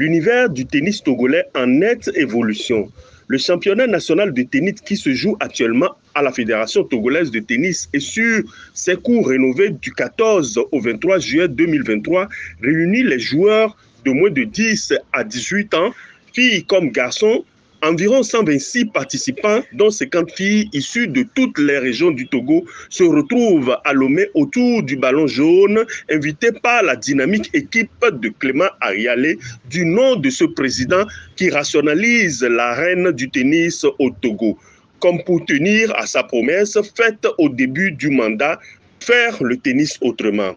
L'univers du tennis togolais en nette évolution. Le championnat national de tennis qui se joue actuellement à la Fédération togolaise de tennis et sur ses cours rénovés du 14 au 23 juillet 2023 réunit les joueurs de moins de 10 à 18 ans, filles comme garçons. Environ 126 participants, dont 50 filles issues de toutes les régions du Togo, se retrouvent à Lomé autour du ballon jaune, invités par la dynamique équipe de Clément Arialé, du nom de ce président qui rationalise l'arène du tennis au Togo. Comme pour tenir à sa promesse faite au début du mandat, faire le tennis autrement.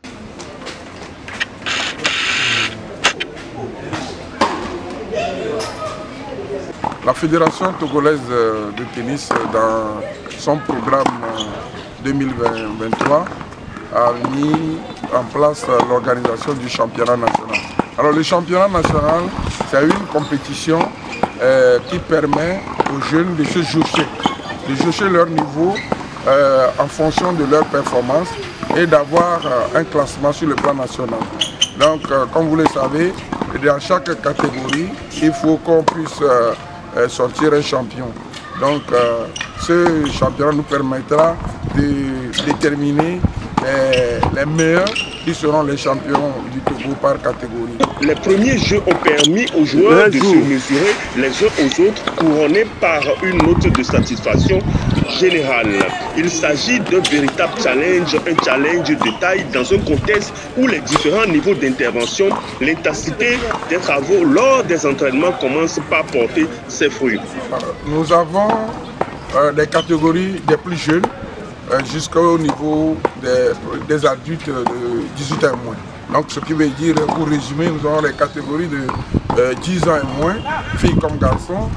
La Fédération togolaise de tennis, dans son programme 2023, a mis en place l'organisation du championnat national. Alors le championnat national, c'est une compétition qui permet aux jeunes de se jauger leur niveau en fonction de leur performance et d'avoir un classement sur le plan national. Donc, comme vous le savez, dans chaque catégorie, il faut qu'on puisse sortir un champion. Donc ce championnat nous permettra de déterminer les meilleurs qui seront les champions du Togo par catégorie. Les premiers jeux ont permis aux joueurs de se mesurer les uns aux autres, couronnés par une note de satisfaction générale. Il s'agit d'un véritable challenge, un challenge de taille dans un contexte où les différents niveaux d'intervention, l'intensité des travaux lors des entraînements commencent par porter ses fruits. Nous avons des catégories des plus jeunes jusqu'au niveau des adultes de 18 ans et moins. Donc ce qui veut dire, pour résumer, nous avons les catégories de 10 ans et moins, filles comme garçons,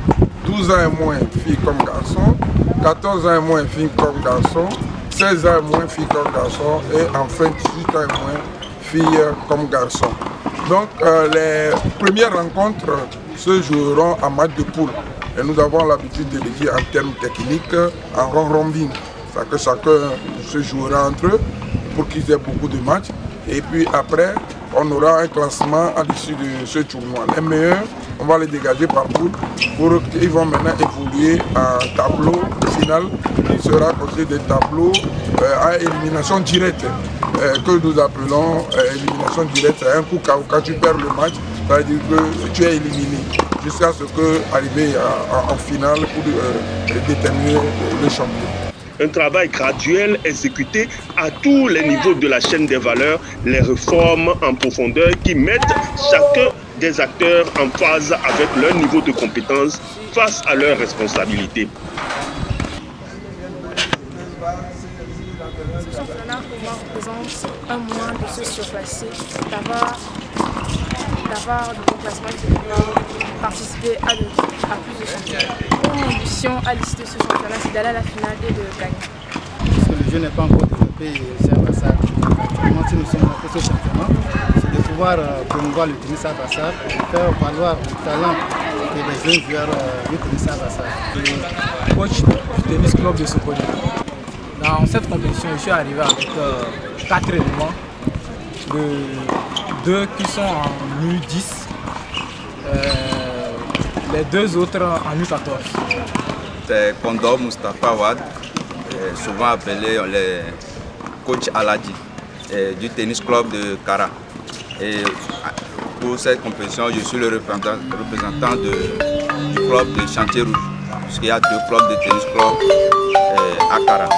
12 ans et moins, filles comme garçons, 14 ans et moins, filles comme garçons, 16 ans et moins, filles comme garçons, et enfin 18 ans et moins, filles comme garçons. Donc les premières rencontres se joueront en match de poule. Et nous avons l'habitude de le dire en termes techniques, en round-robin. C'est-à-dire que chacun se jouera entre eux pour qu'ils aient beaucoup de matchs. Et puis après, on aura un classement à l'issue de ce tournoi. Les meilleurs, on va les dégager par poule pour qu'ils vont maintenant évoluer en tableau final qui sera constitué des tableaux à élimination directe que nous appelons élimination directe. C'est un coup quand tu perds le match, ça veut dire que tu es éliminé jusqu'à ce qu'arriver en finale pour déterminer le champion. Un travail graduel exécuté à tous les niveaux de la chaîne des valeurs, les réformes en profondeur qui mettent chacun des acteurs en phase avec leur niveau de compétence face à leurs responsabilités. Ce championnat pour moi représente un moyen de se surpasser, d'avoir de bons classements qui peuvent participer à plus de championnats. Mon ambition à l'issue de ce championnat, c'est d'aller à la finale et de gagner. Parce que le jeu n'est pas encore développé, c'est un Bassar. Actuellement, si nous sommes dans ce championnat, c'est de pouvoir promouvoir le tennis à Bassar, faire valoir le talent des jeunes joueurs du tennis à Bassar. Le coach du tennis club de Sokoni. Dans cette compétition, je suis arrivé avec 4 éléments, deux qui sont en U10, les deux autres en U14. C'est Kondo Mustafa Wad, souvent appelé le coach Aladi du tennis club de Kara. Et pour cette compétition, je suis le représentant du club de Chantier Rouge, parce qu'il y a 2 clubs de tennis club à Kara.